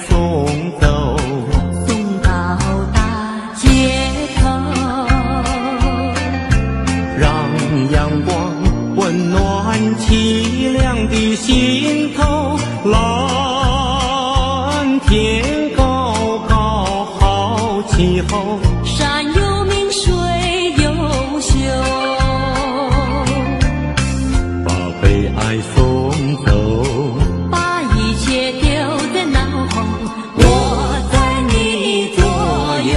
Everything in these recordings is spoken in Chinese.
送走，送到大街头，让阳光温暖凄凉的心头。蓝天高高好气候，山有名水有秀，把悲哀送走，把一切丢在脑后，我在你左右。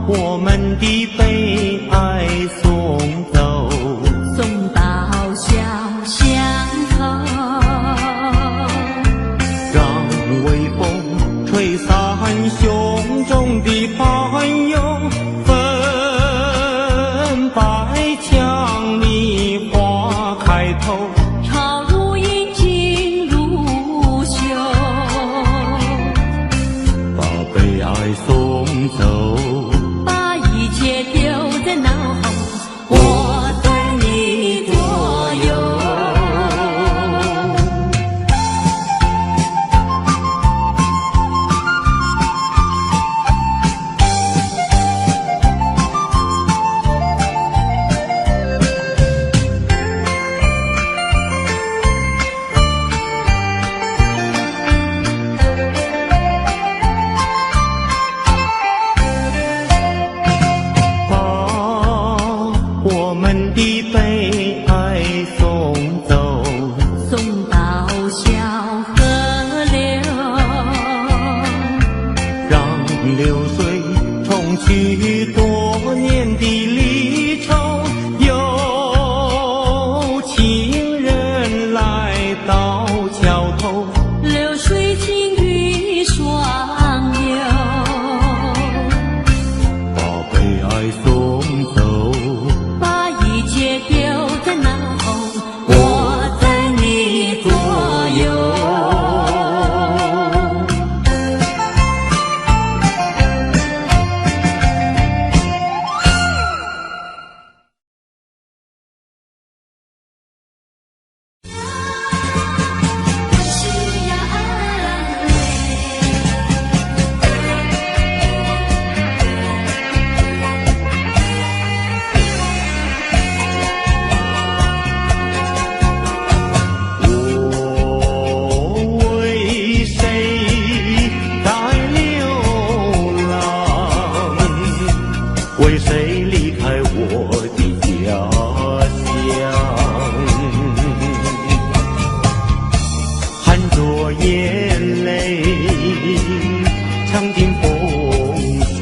我们的悲哀送走，送到小巷头，让微风吹散胸中的烦忧，粉白墙里花开头，朝如饮镜如绣，把悲哀送走，把一切丢在脑后，我在你左右。我们的悲哀送走，送到小河流，让流水冲去多年的离愁。有情人来到桥头，流水轻于双流，把悲哀送走，把一切丢在脑后，我在你左右。我需要安慰，我为谁在流浪？为谁离开我的家乡？含着眼泪，尝尽风霜。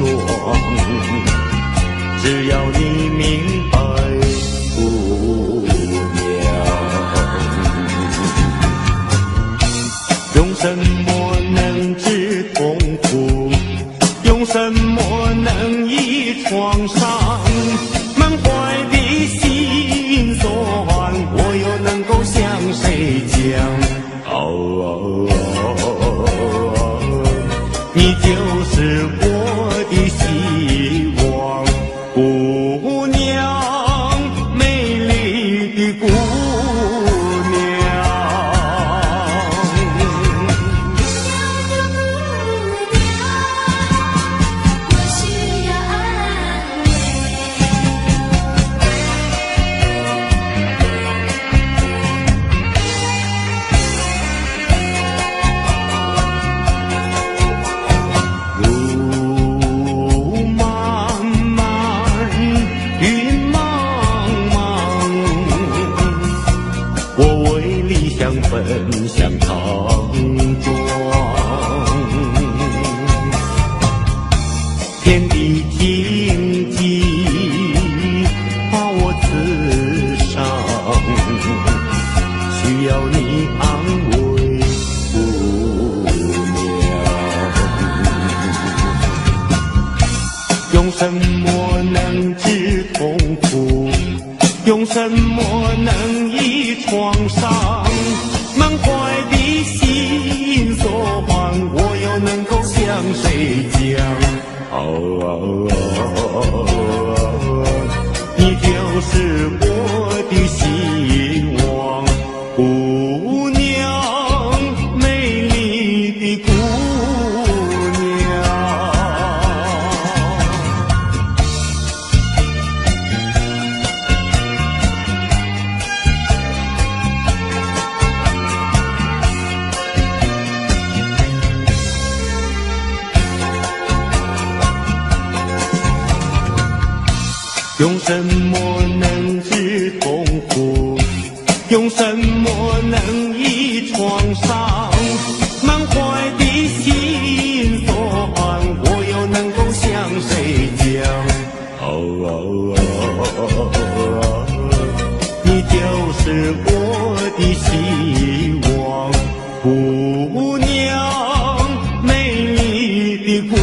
只要你明白，姑娘。用什么能治痛苦？用什么能医创伤？满怀的心酸，我又能够向谁讲？你就是我的希望，姑娘，美丽的姑娘。我需要安路漫漫，云茫茫，我为理想奔向莽撞。天地荆棘把我刺伤，需要你安慰，姑娘。用什么能治痛苦？用什么能医创伤？满怀的心酸，我又能够向谁讲？你就是我的希望，姑娘，美丽的姑娘。用什么能治痛苦？用什么能医创伤？满怀的心酸，我又能够向谁讲？你就是我的希望，姑娘，美丽的姑娘。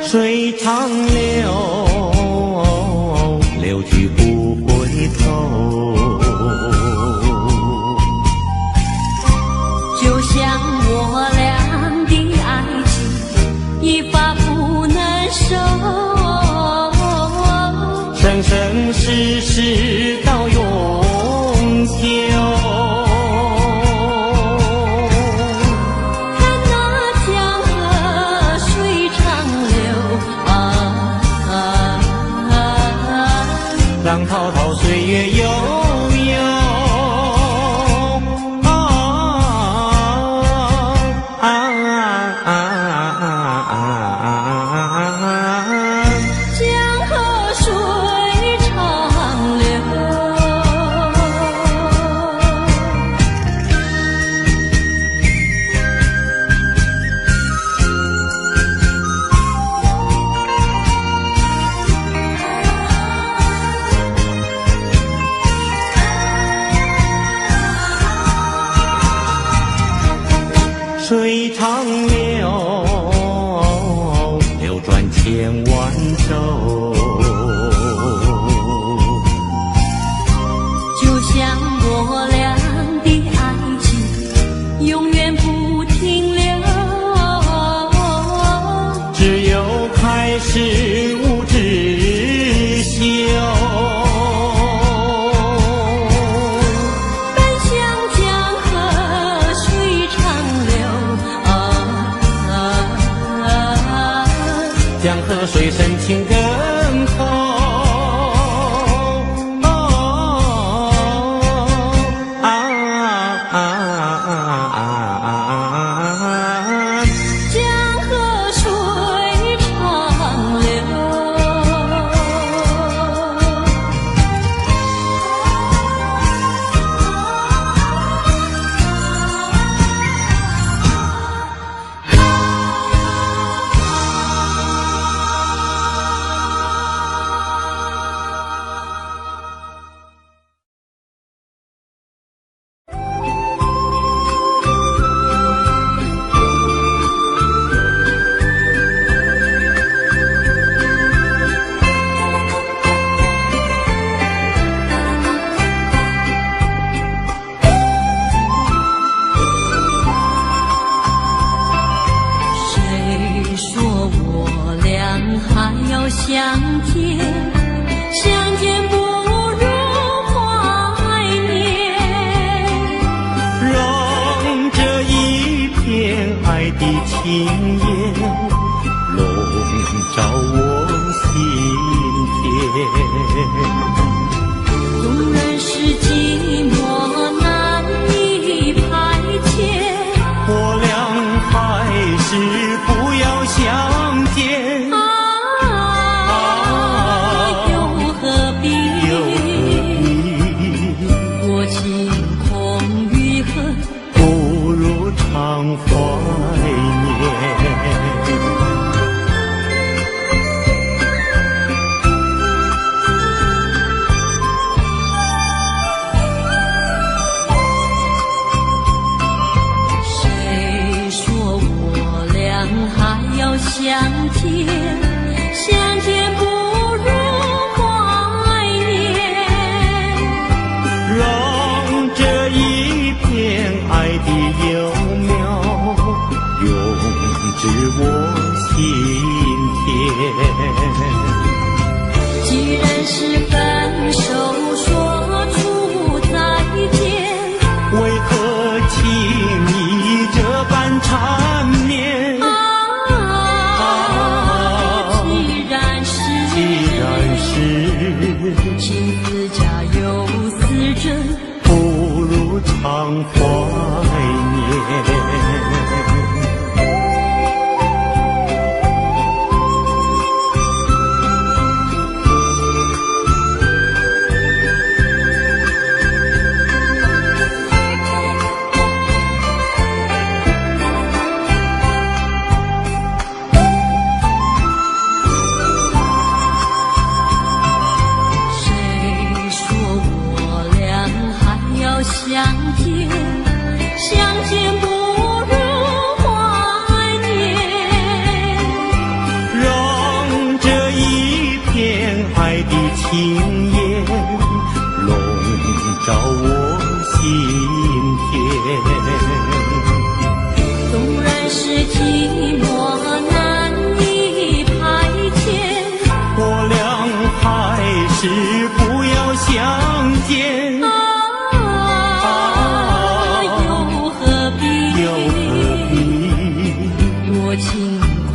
水长流，流去不回头。就像我俩的爱情，一发不能收。深深世世到永久。看那江河水长流浪滔滔，岁月悠悠。江河水长流。水长流，流转千万洲。就像我俩的爱情，永远不停留。只有开始无止休。奔向江河水长流。江河水深情更厚。江河水长流。谁说我俩还要相见？相见不如怀念。让这一片爱的情焰笼罩我心田。纵然是寂寞难以排遣，我俩还是不要相见。又何必多情空余恨，不如常怀念。谁说我俩还要相见？相见不如怀念。让这一片爱的幼苗永植我心田。既然是分手，说出再见，为何轻易这般缠绵？既然是情字家有丝针，不如常怀念。谁说我俩还要相见？相见不如怀念。让这一片爱的情焰笼罩我心田。纵然是寂寞难以排遣，我俩还是不相见。又何必多情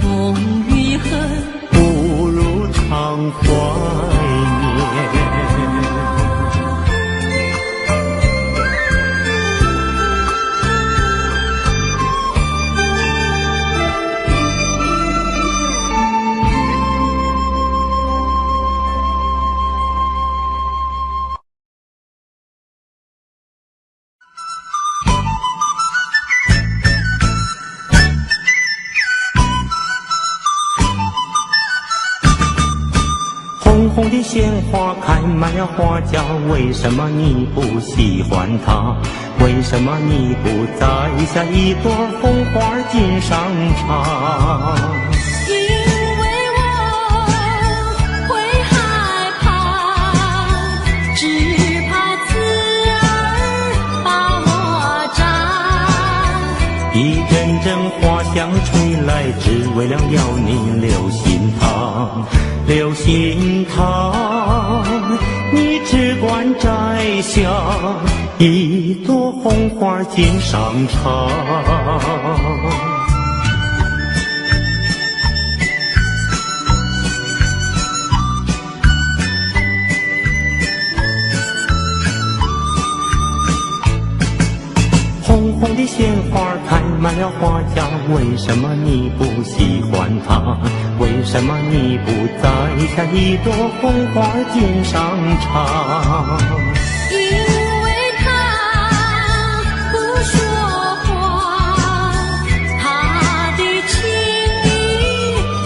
空余恨，不如常怀念。红红的鲜花开满了花架，为什么你不喜欢它？为什么你不摘下一朵红花锦上插？因为我会害怕，只怕刺儿把我扎。一阵阵花香吹来，只为了要你留心它。留心它，你只管摘下一朵红花锦上插。红红的鲜花开满了花架，为什么你不喜欢它？为什么你不摘下一朵红花锦上插？因为他不说话，他的情意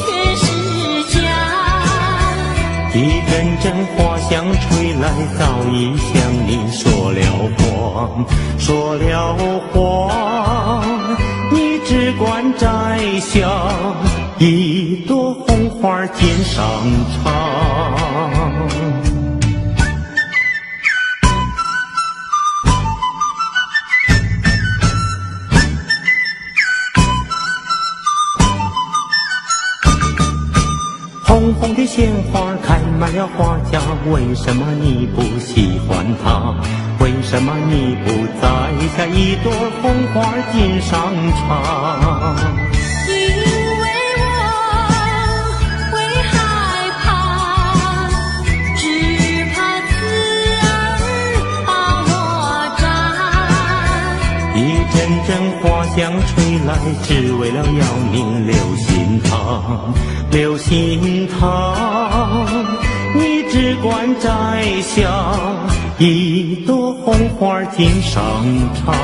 全是假。一阵阵花香吹来，早已向你说了谎，说了谎。你只管摘下一朵红花锦上插。红红的鲜花开满了花架，为什么你不喜欢它？为什么你不摘下一朵红花锦上插？因为我会害怕，只怕刺儿把我扎。一阵阵花香吹来，只为了要你留心它。留心它，你只管摘下一朵红花锦上插。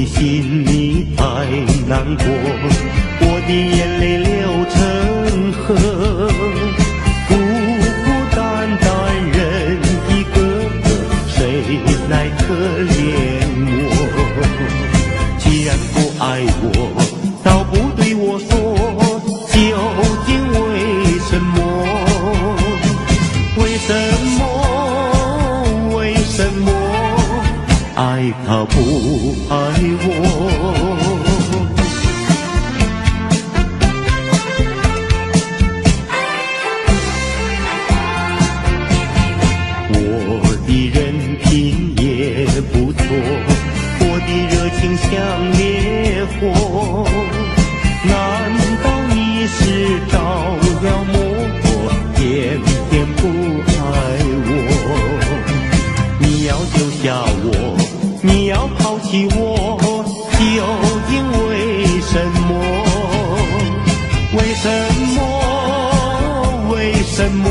心里太难过，我的眼泪流成河，孤孤单单人一个，谁来可怜我？既然不爱我，倒不对我说，究竟为什么？为什么？为什么？爱他不爱我？我的人品也不错，我的热情像烈火，难道你是着了魔，偏偏不爱我？你要救下我，你要抛弃我，究竟为什么？为什么？为什么？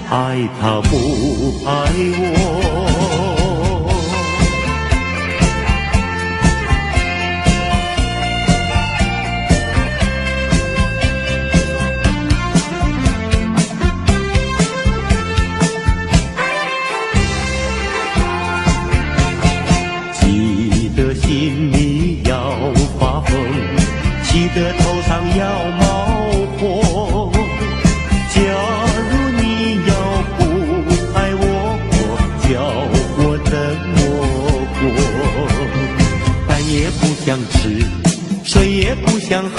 爱他不爱我？记得头上要冒火。假如你要不爱我，叫我怎么过？饭也不想吃，水也不想喝，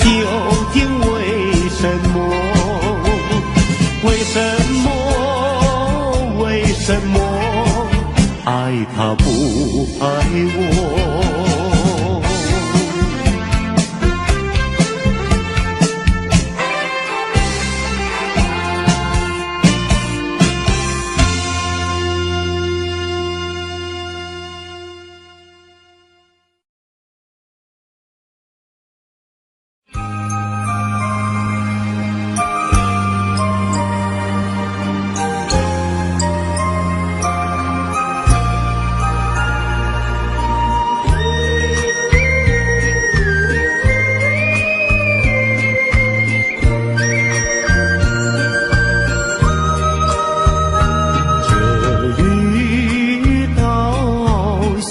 究竟为什么？为什么？为什么爱他不爱我？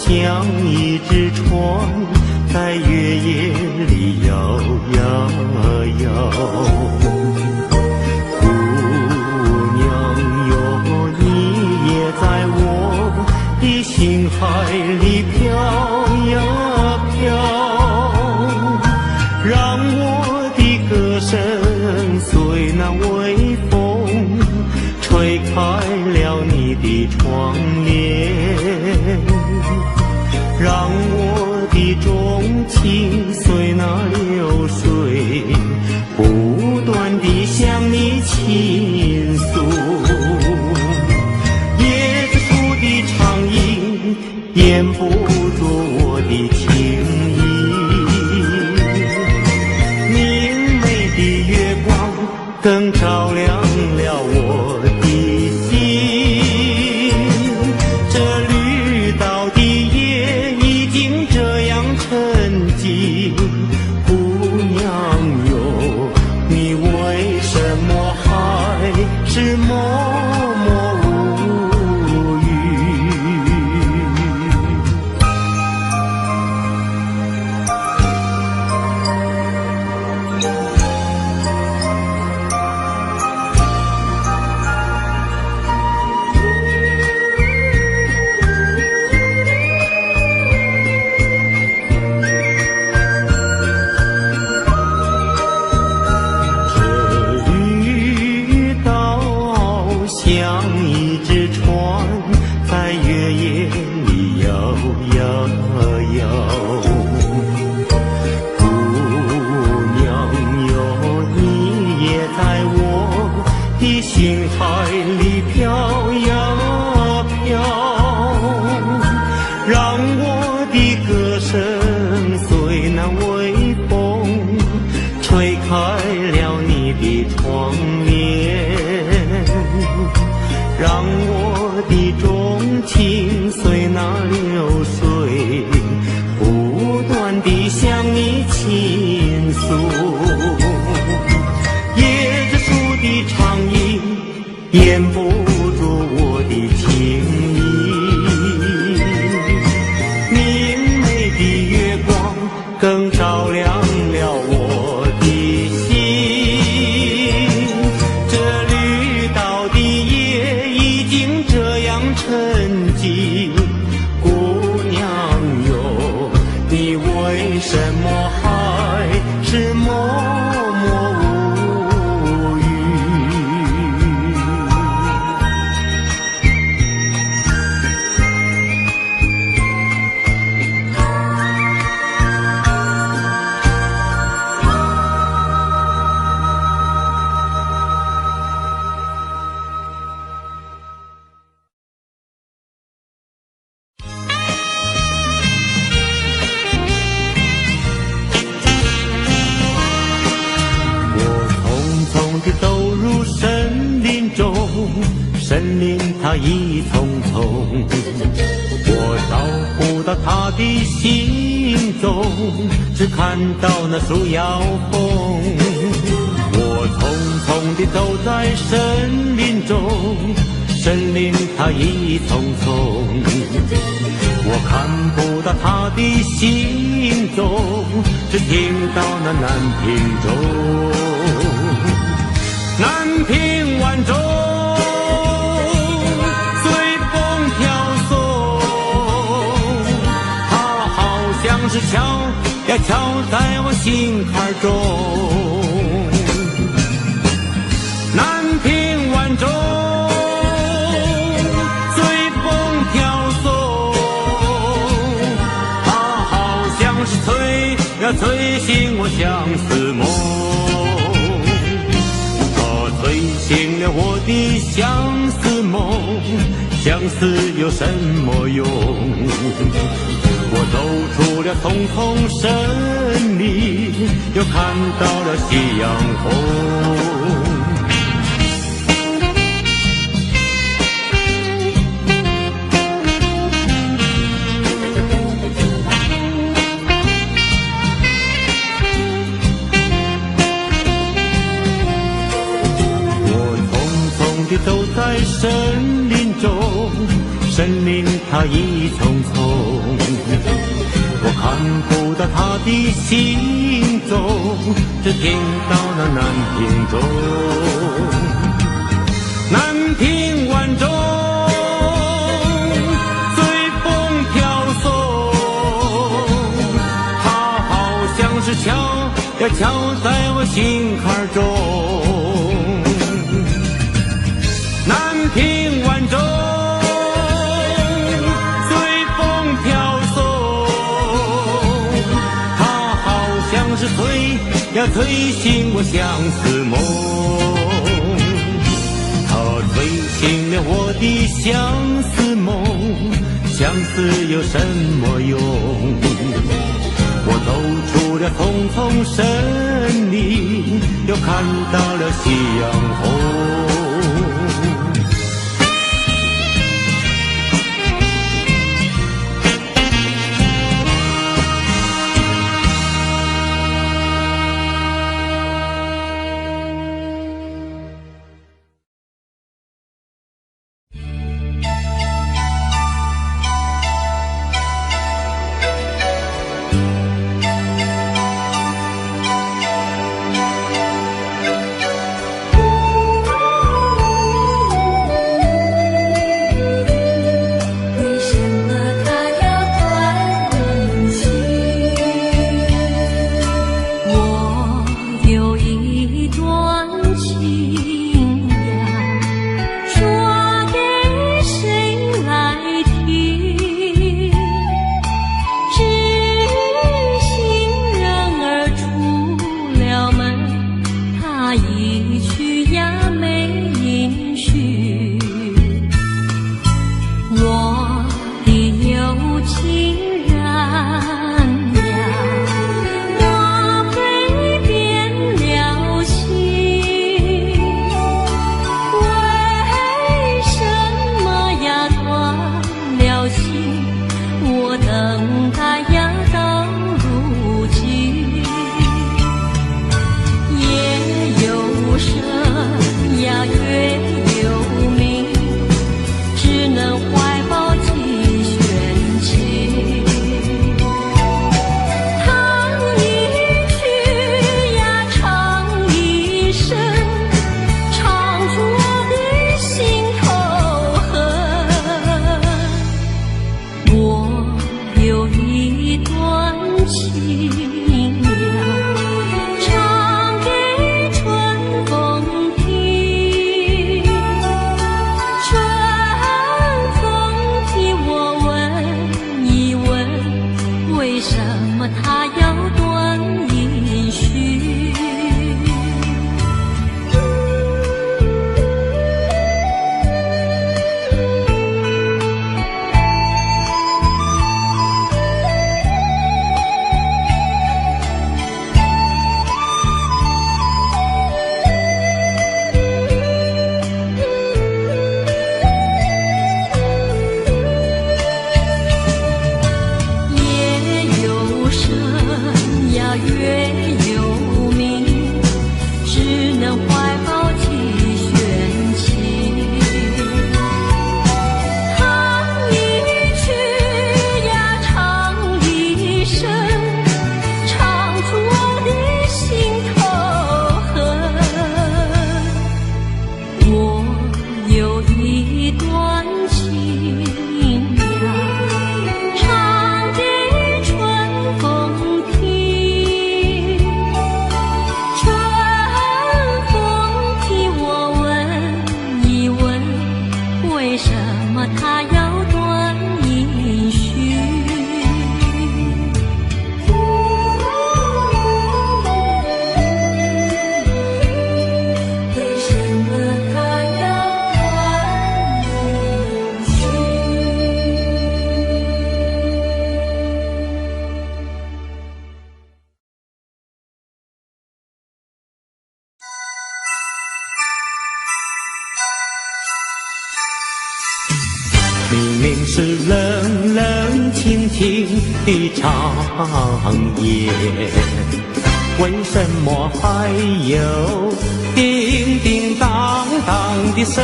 像一只船在月夜里摇呀摇，姑娘哟，你也在我的心海里飘呀飘，让我的歌声随那微风吹开了你的窗帘，让我的钟情随那流水不断地向你倾诉。椰子树的长影掩不住我的情意，明媚的月光更照亮了我的心。这绿岛的夜已经这样沉寂，姑娘哟，你为什么还是默默无语？像一只船在月夜里摇呀摇，姑娘哟，你也在我的心海里飘呀飘，让我的歌声随那微风吹开了你的窗帘，让我的钟情随那流水不断地向你倾诉。椰子树的长影掩不住我的情意，明媚的月光更照亮了我的心。这绿岛的夜已经这样沉寂，姑娘哟，你为什么还是默默无语？走入森林中，森林它一丛丛，我找不到它的行踪，只看到那树摇风。我匆匆地走在森林中，森林它一丛丛，我看不到它的行踪，只听到那南屏钟，南屏晚钟随风飘送，它好像是敲呀敲在我心坎中。南屏晚钟随风飘送，它好像是催醒我相思梦，它催醒了我的相思梦，相思有什么用？我走出了丛丛森林，又看到了夕阳红。走在森林中，森林它一丛丛，我看不到它的行踪，只听到那南屏钟，南屏晚钟随风飘送，它好像是敲呀敲在我心坎中。南屏晚钟随风飘送，它好像是催醒我相思梦，它催醒了我的相思梦，相思有什么用？我走出了丛丛森林，又看到了夕阳红。唱明是冷冷清清的长夜，为什么还有叮叮当当的声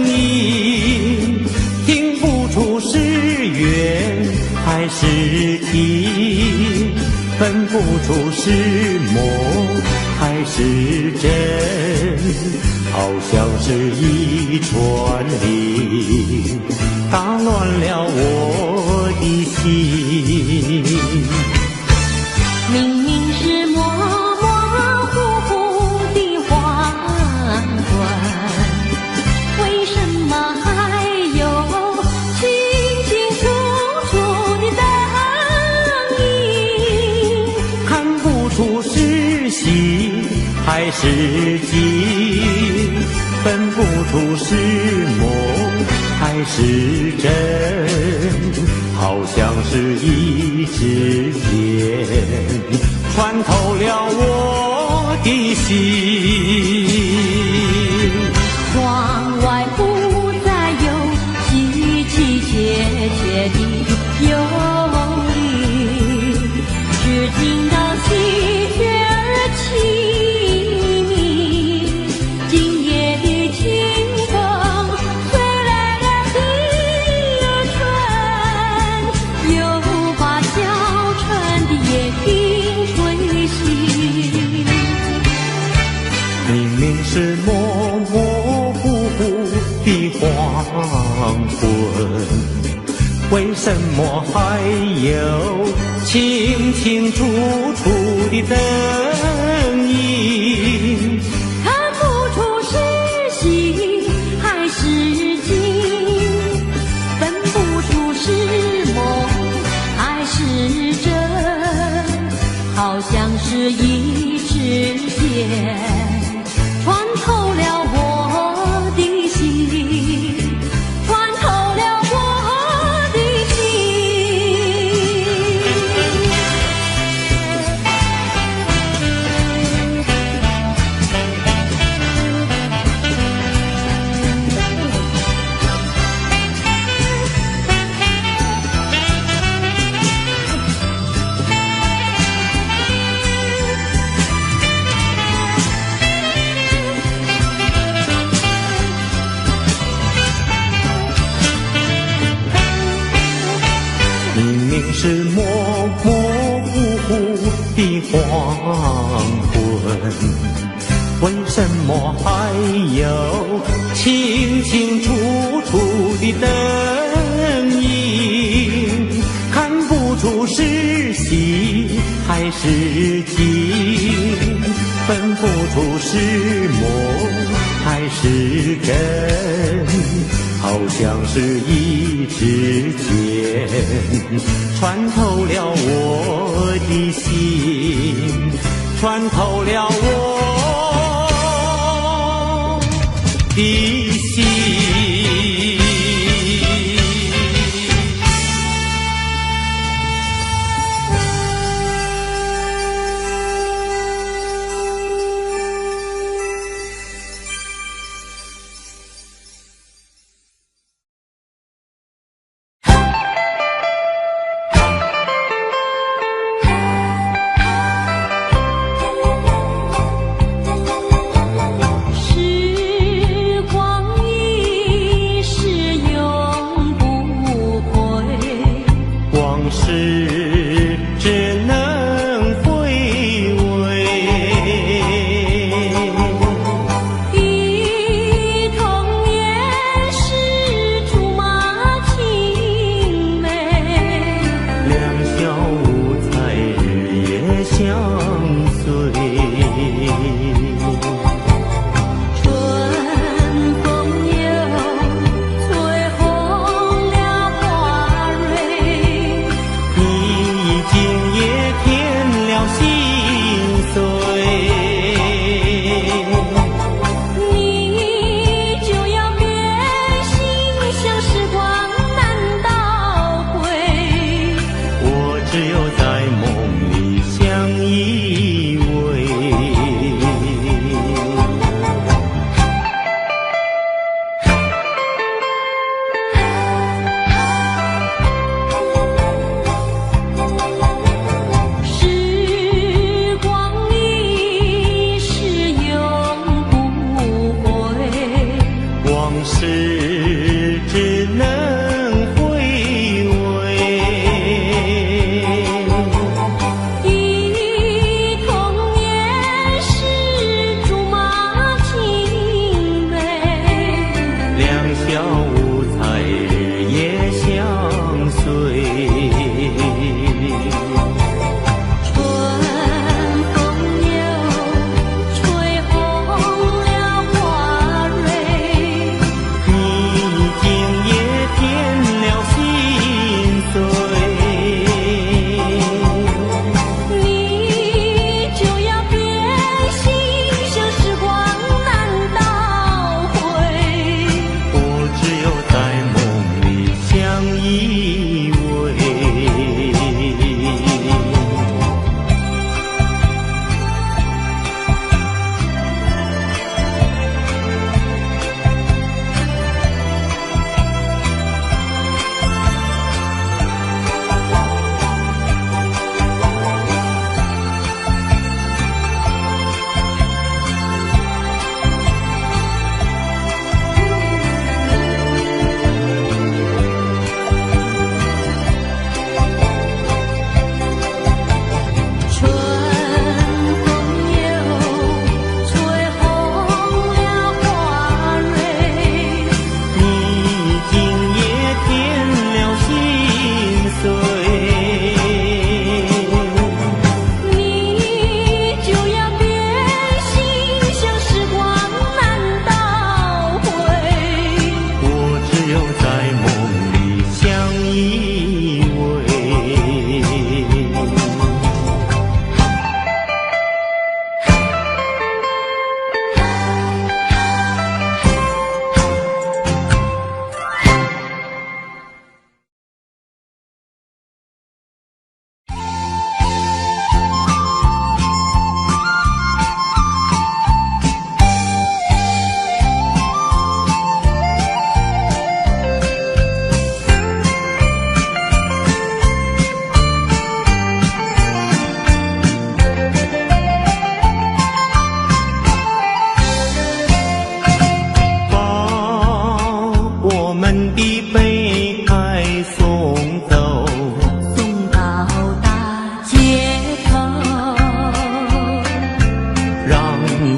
音？听不出是缘还是情，分不出是梦还是真，好像是一串铃打乱了我的心。明明是模模糊糊的黄昏，为什么还有清清楚楚的灯影？看不出是喜还是惊，分不出是梦还是真，好像是一支箭穿透了我的心。窗外不再有凄凄切切的幽灵，只听到喜鹊儿凄鸣。今夜的清风吹来了第二春，又把小船的夜莺吹醒。明明是模模糊糊的黄昏，为什么还有清清楚楚的灯影？看不出是喜还是惊，分不出是梦还是真，好像是一支箭穿透了我的心，穿透了我的心。明明是模模糊糊的黄昏，为什么还有清清楚楚的灯影？看不出是喜还是惊，分不出是梦还是真，好像是一支箭穿透了我的心，穿透了我的心。时光一逝永不回，往事只能回味，忆童年时竹马青梅，两小无猜日夜相随。春风又吹红了花蕊，你今夜添了心碎，你就要变心，像时光难倒回。我只有在梦里相依偎。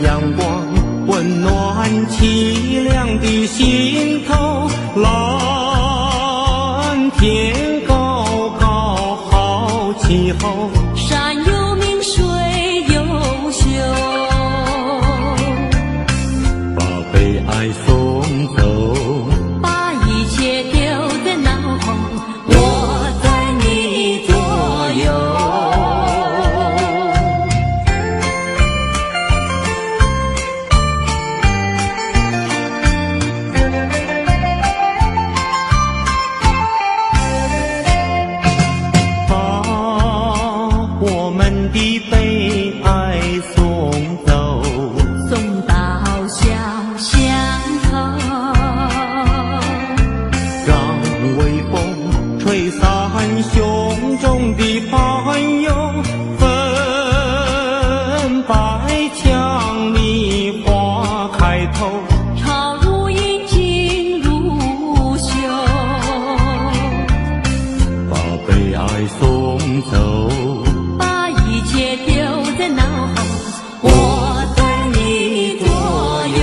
阳光温暖凄凉的心头，蓝天高高好气候，山有名水有秀，把悲哀送走，把一切丢在脑后，我在你左右。我们的悲哀送走，送到小巷头，让微风吹散胸中的烦忧，粉白墙里花开头，朝如银金如绣，把悲哀送走，把一切丢在脑后，我在你左右。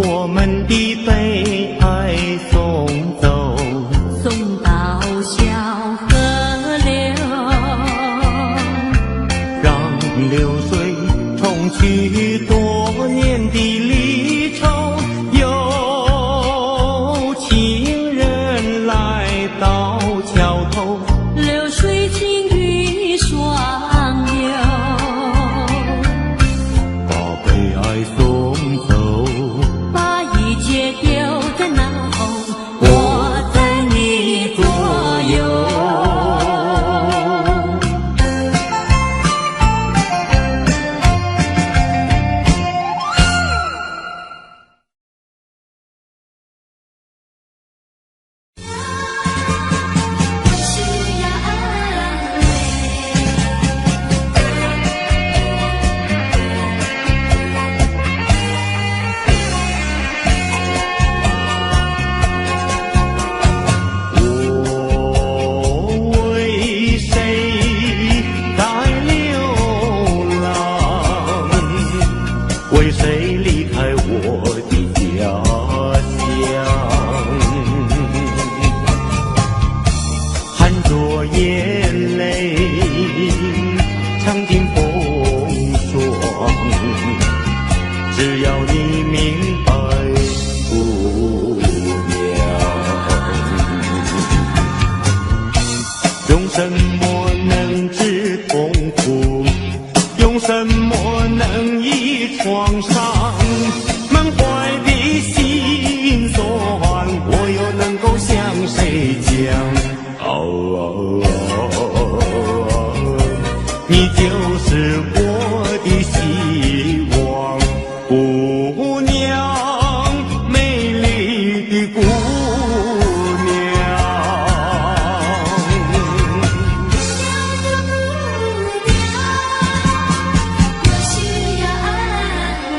我们的悲哀送走，送到小河流，让流水冲去多年的离愁，有情人来到桥头，流水轻于双流，把悲哀送走，把一切丢在脑后，我在你左右。我需要安慰，我为谁在流浪？为谁离开我的家乡？含着眼泪，尝尽风霜，只要你明白姑娘，用什么能治痛苦？用什么能医创伤？满怀的心酸，我又能够向谁讲？你就是我的希望，姑娘，美丽的姑娘。我需要安慰。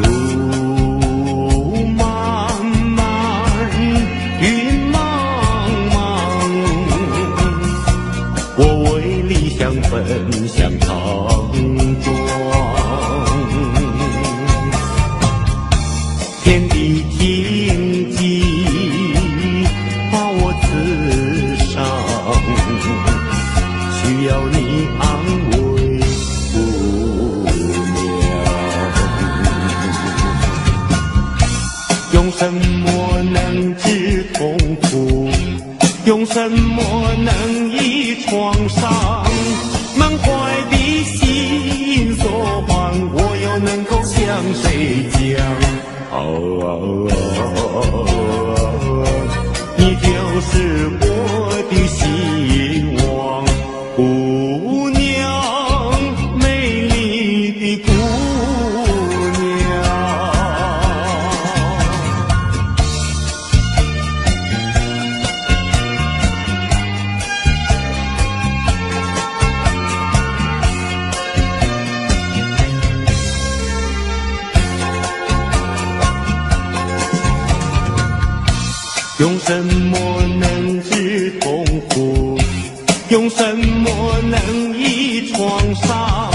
路漫漫，云茫茫，我为理想奔向莽撞。天地荆棘把我刺伤，需要你安慰姑娘。用什么能治痛苦？用什么能医创伤？满怀的心酸，我又能够向谁讲？你就是我用什么能治痛苦？用什么能医创伤？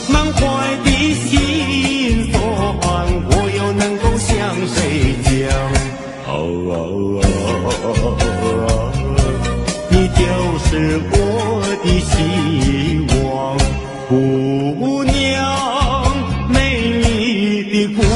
满怀的心酸，我又能够向谁讲？你就是我的希望，姑娘，美丽的姑娘。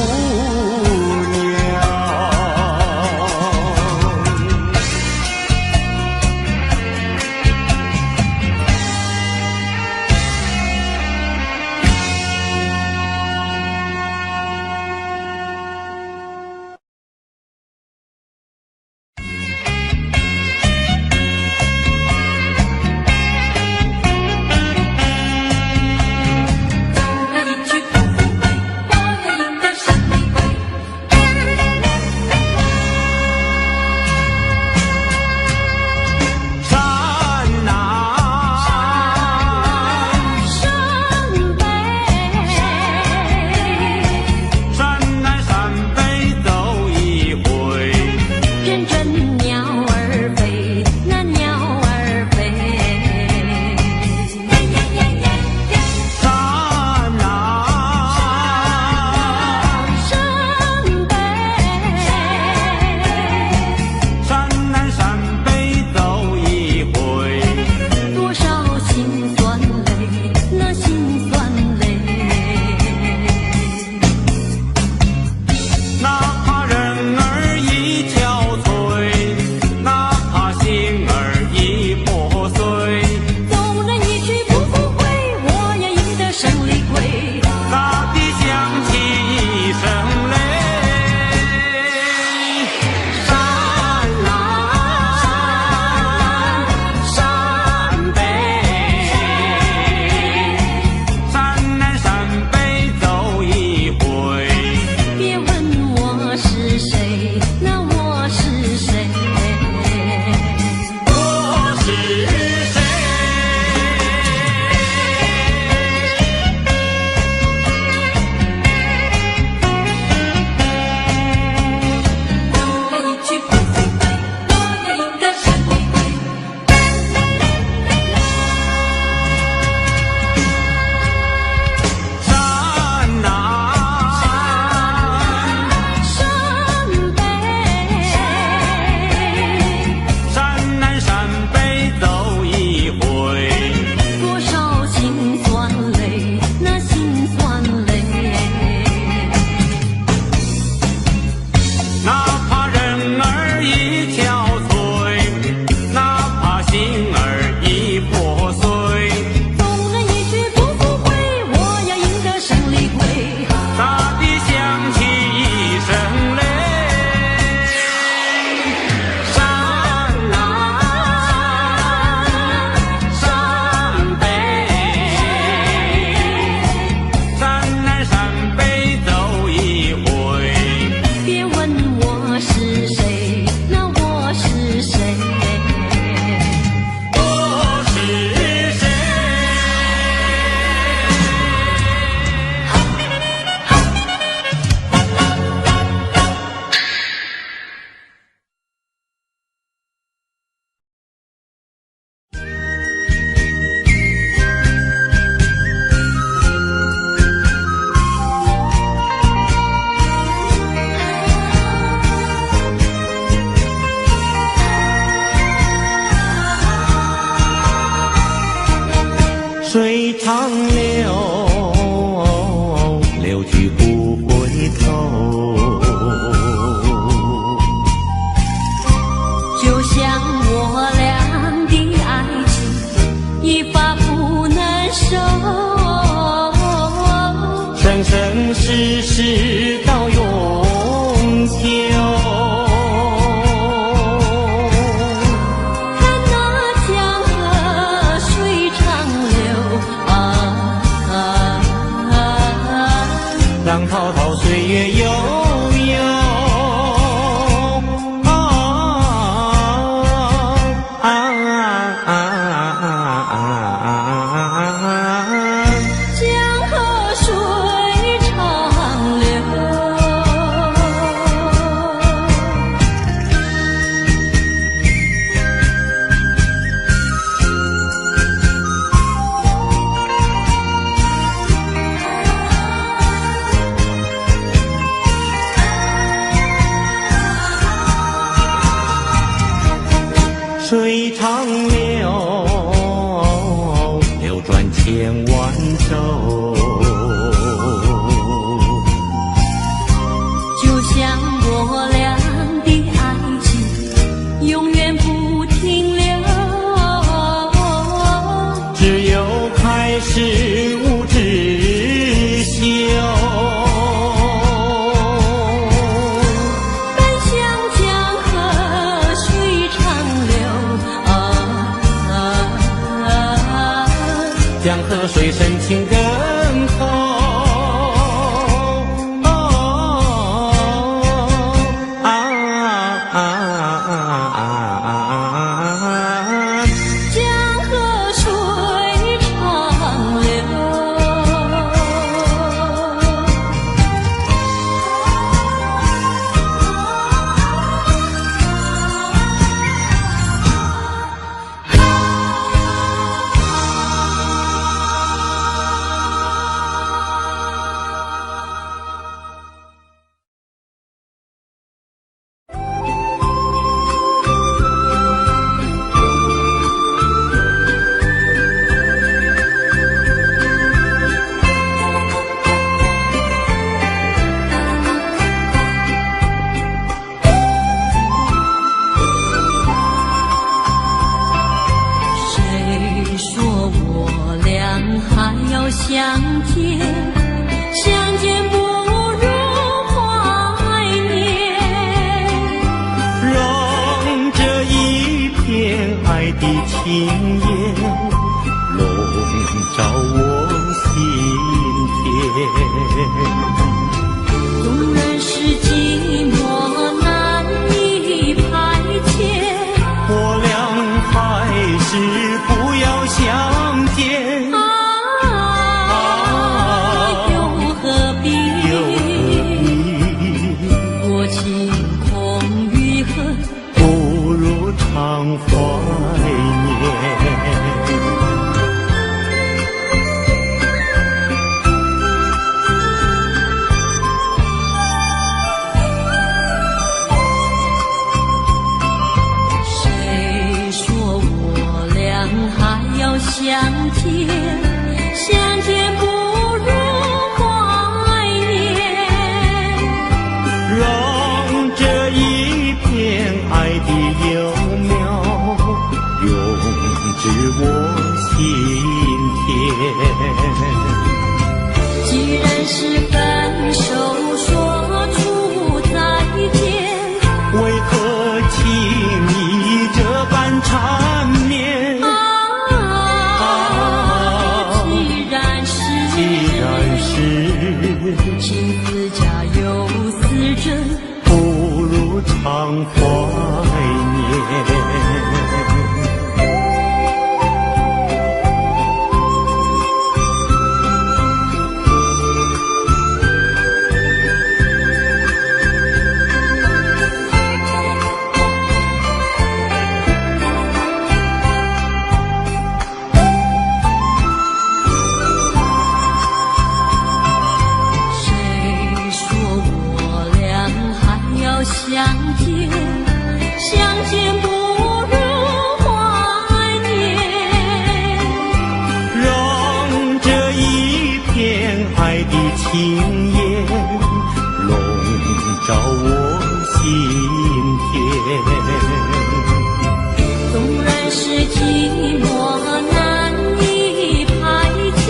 水长流，流转千万洲。就像我俩的爱情，永远不停留。只有开始无止休。江河水深情更厚，江河水长流。相见，相见不如怀念。让这一片爱的情焰笼罩我心田。纵然是寂寞难以排遣，我俩还是不要相见。常怀念。谁说我俩还要相见？相见不如怀念。让这一片爱的幼永至我心田。既然是分手，说出再见，为何轻易这般缠绵？既然是情字家有丝针，不如常怀念。相见，相见不如怀念。让这一片爱的情焰笼罩我心田。纵然是寂寞难以排遣，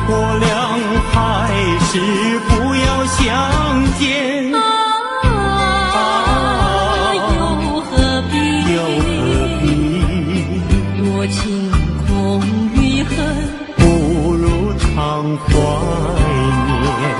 我俩还是不要相见。多情空余恨，不如常怀念。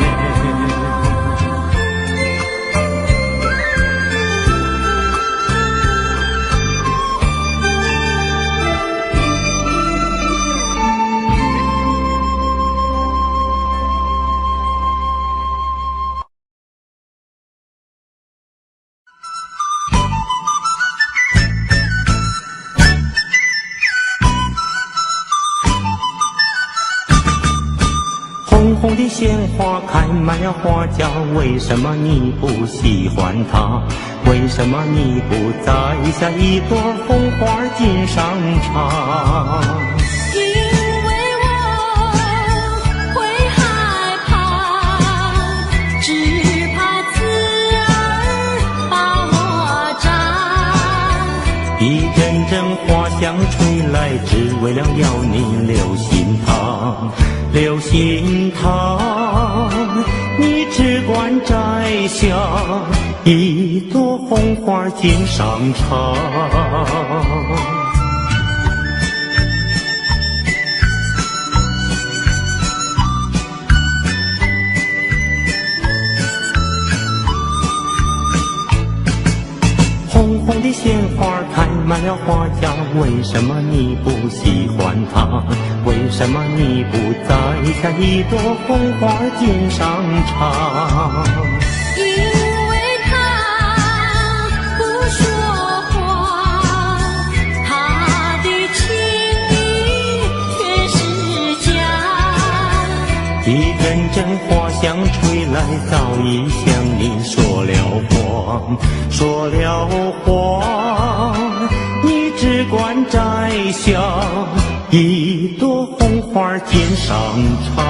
红红的鲜花开满了花轿，为什么你不喜欢它？为什么你不摘下一朵红花锦上插？因为我会害怕，只怕刺儿把我扎。一阵阵花香吹来，只为了要你留心它，留心它，你只管摘下一朵红花锦上插。红红的鲜花开满了花轿，为什么你不喜欢它？为什么你不摘下一朵红花锦上插？因为他不说话，他的情意却是假。一阵阵花香吹来，早已向你说了谎，说了谎，你只管摘下一朵红花锦上插。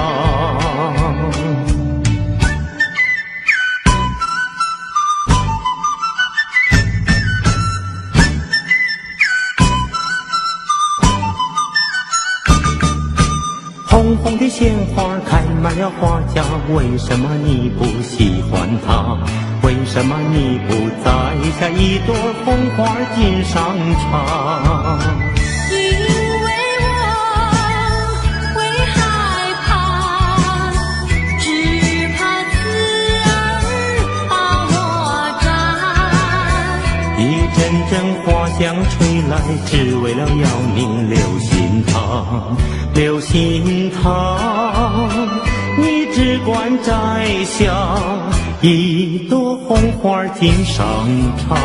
红红的鲜花开满了花轿，为什么你不喜欢它？为什么你不摘下一朵红花锦上插？因为我会害怕，只怕刺儿把我扎。一阵阵花香吹来，只为了要你留心它，留心它，你只管摘下一朵红花锦上插。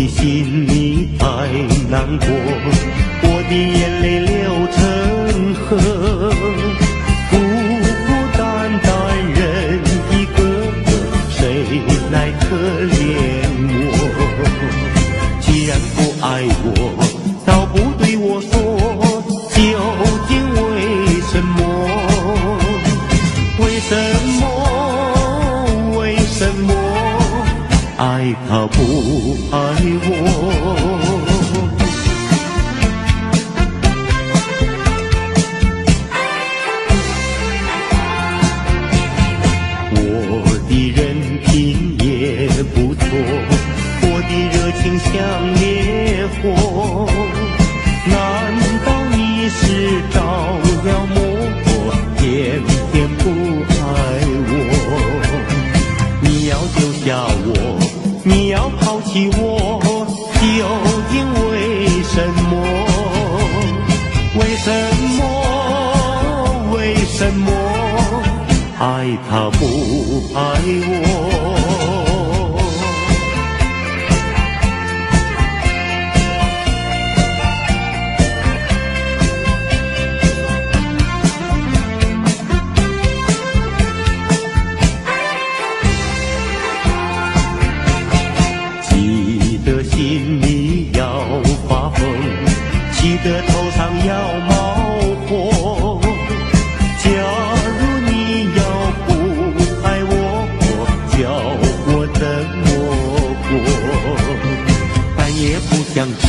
心里太难过，我的眼泪流成河，孤孤单单人一个，谁来可怜我？既然不爱我，倒不对我说，究竟为什么？为什么？为什么？爱他不爱我？我的人品也不错，我的热情像烈火，难道你是着了魔，偏偏不爱我？你要丢下我，你要抛弃我，究竟为什么？为什么？为什么？爱他不爱我？心里要发疯，气得头上要冒火。假如你要不爱我，叫我怎么过？饭也不想吃，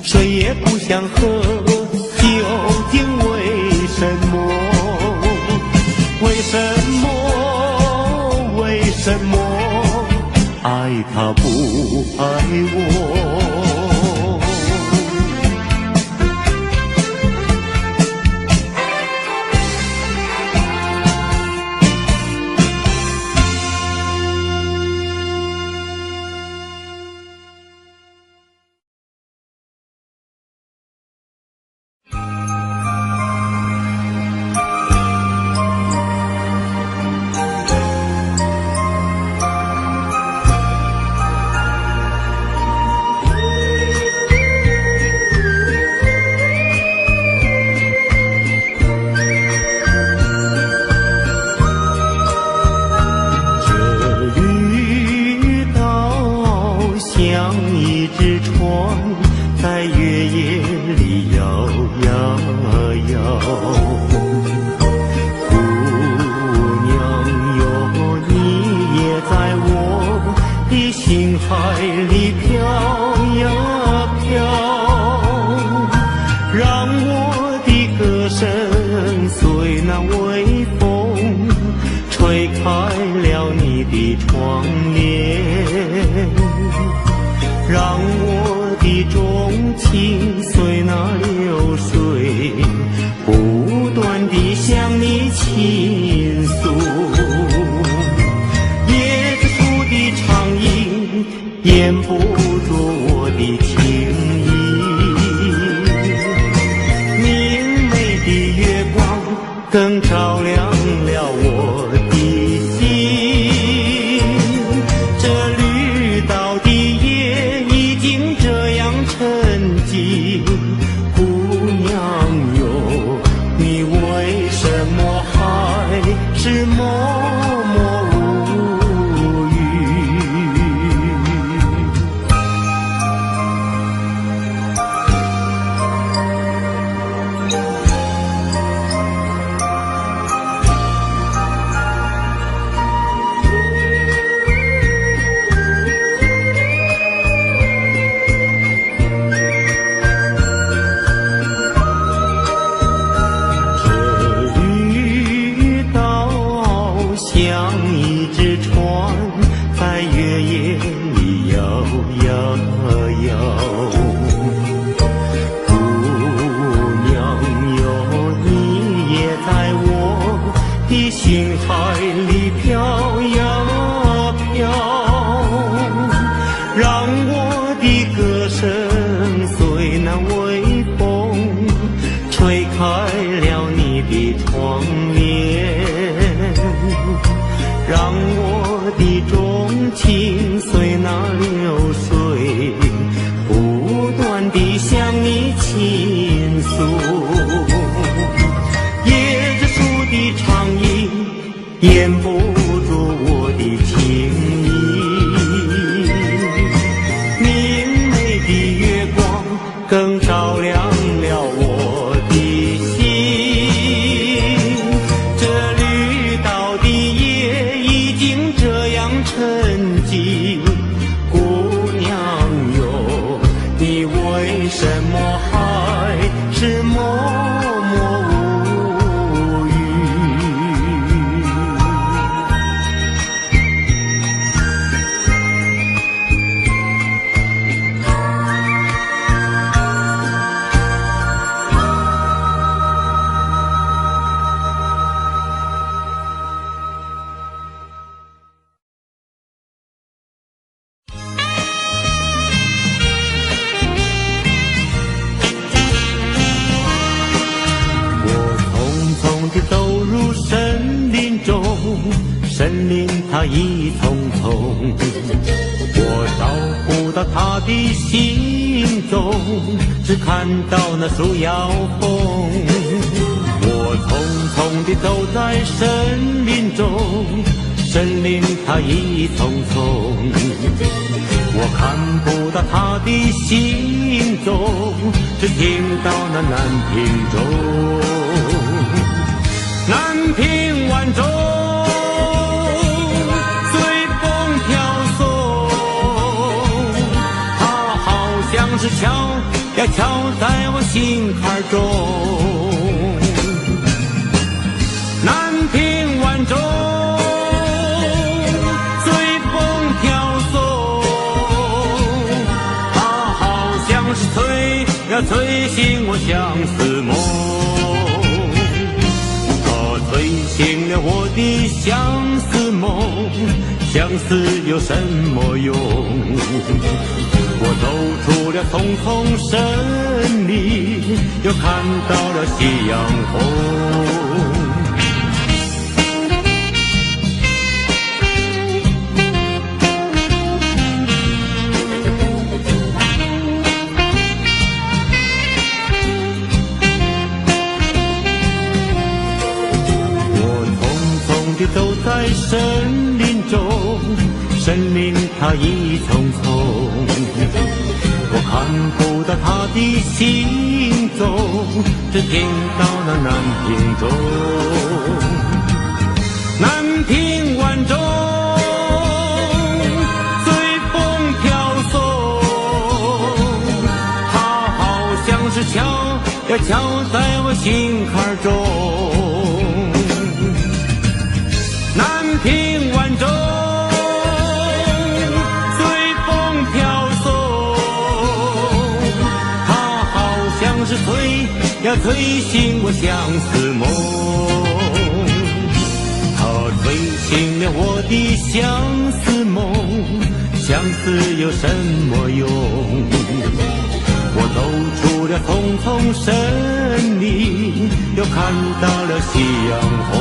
水也不想喝，究竟为什么？为什么？为什么？爱他不爱我？的窗帘，让我的钟情随那流水，不断地向你倾诉。椰子树的长影掩不住我的情意，明媚的月光更照亮了我的心。这绿岛的夜已经这样沉寂，姑娘哟，你为什么还是默默无语？像一只船在月夜里摇呀摇，姑娘哟，你也在我的心海里飘呀飘，让我的歌声随那微风吹开了你的窗帘，让我的钟情随那流水，不断地向你倾诉。椰子树的长影掩不住我的情意，明媚的月光更照亮了我的心。这绿岛的夜已经这样沉寂，姑娘哟，你为什么还是默默无语？走入森林中，森林它一丛丛，我找不到它的行踪，只看到那树摇风。我匆匆地走在森林中，森林它一丛丛，我看不到它的行踪，只听到那南屏钟。南屏晚钟随风飘送，它好像是敲呀敲在我心坎中。南屏晚钟随风飘送，它好像是催呀催醒我相思梦，催醒了我的相思梦，相思有什么用？我走出了丛丛森林，又看到了夕阳红。走在森林中，森林它一丛丛，我看不到它的行踪，只听到那南屏钟。南屏晚钟随风飘送，它好像是敲呀敲在我心坎中。南屏晚钟催醒我相思梦，它吹醒了我的相思梦，相思有什么用？我走出了丛丛森林，又看到了夕阳红。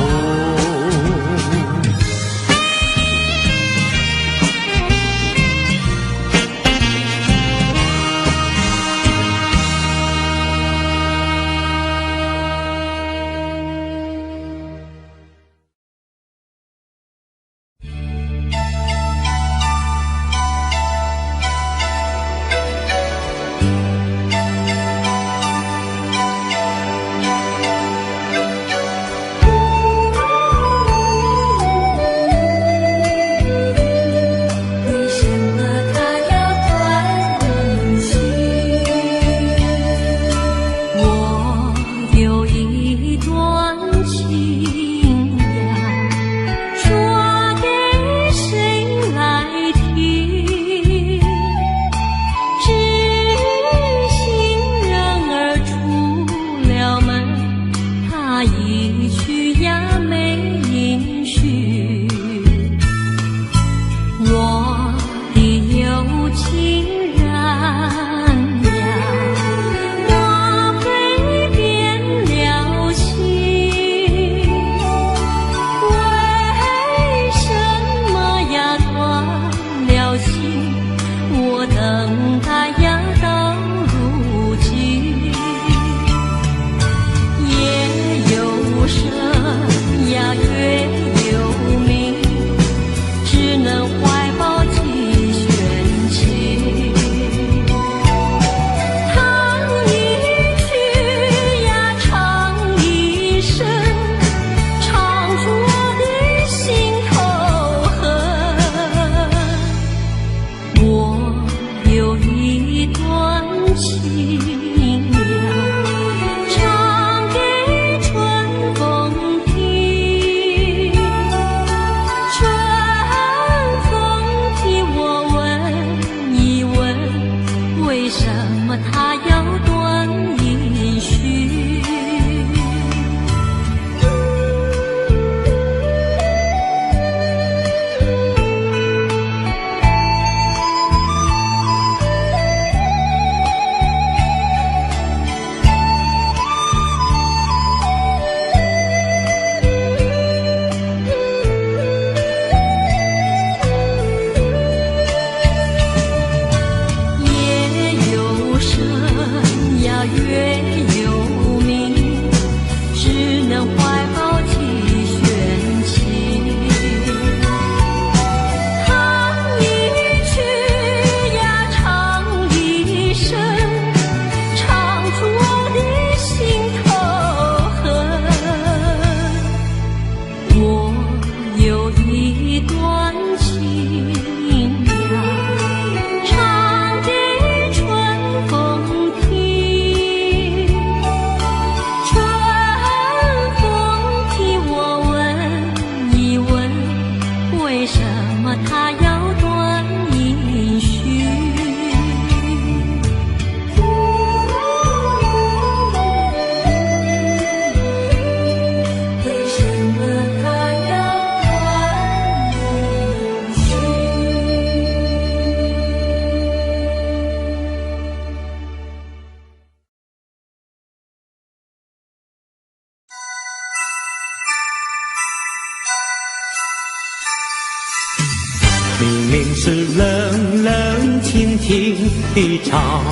明明是冷冷清清的长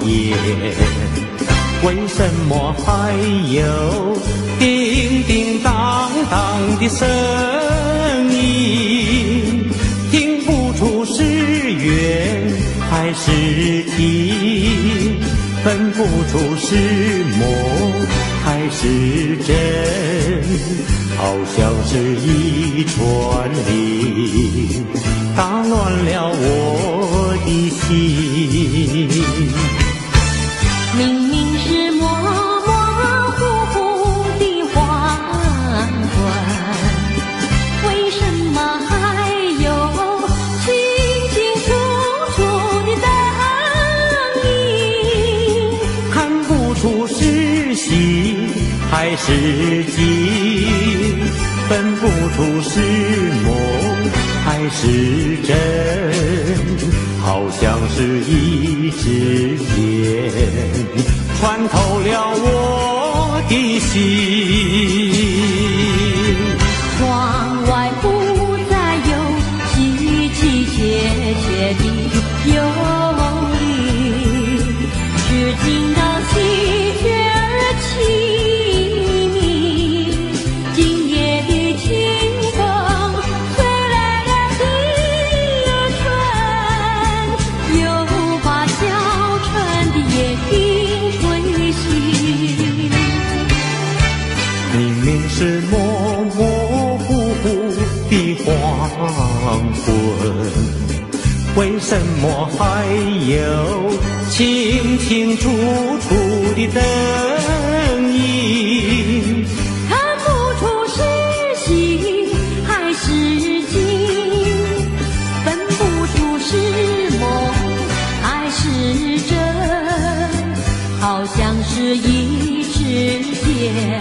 夜，为什么还有叮叮当当的声音？听不出是缘还是情，分不出是梦还是真，好像是一串铃，打乱了我的心。明明是模模糊糊的黄昏，为什么还有清清楚楚的灯影？看不出是至今分不出是梦还是真，好像是一支箭穿透了我的心。窗外不再有凄凄切切的忧虑，只听到喜鹊儿齐鸣。今夜的清风吹来了第二春，又把小春的夜莺吹醒。明明是模模糊糊的黄昏，为什么还有清清楚楚的灯影？看不出是喜还是惊，分不出是梦还是真，好像是一支箭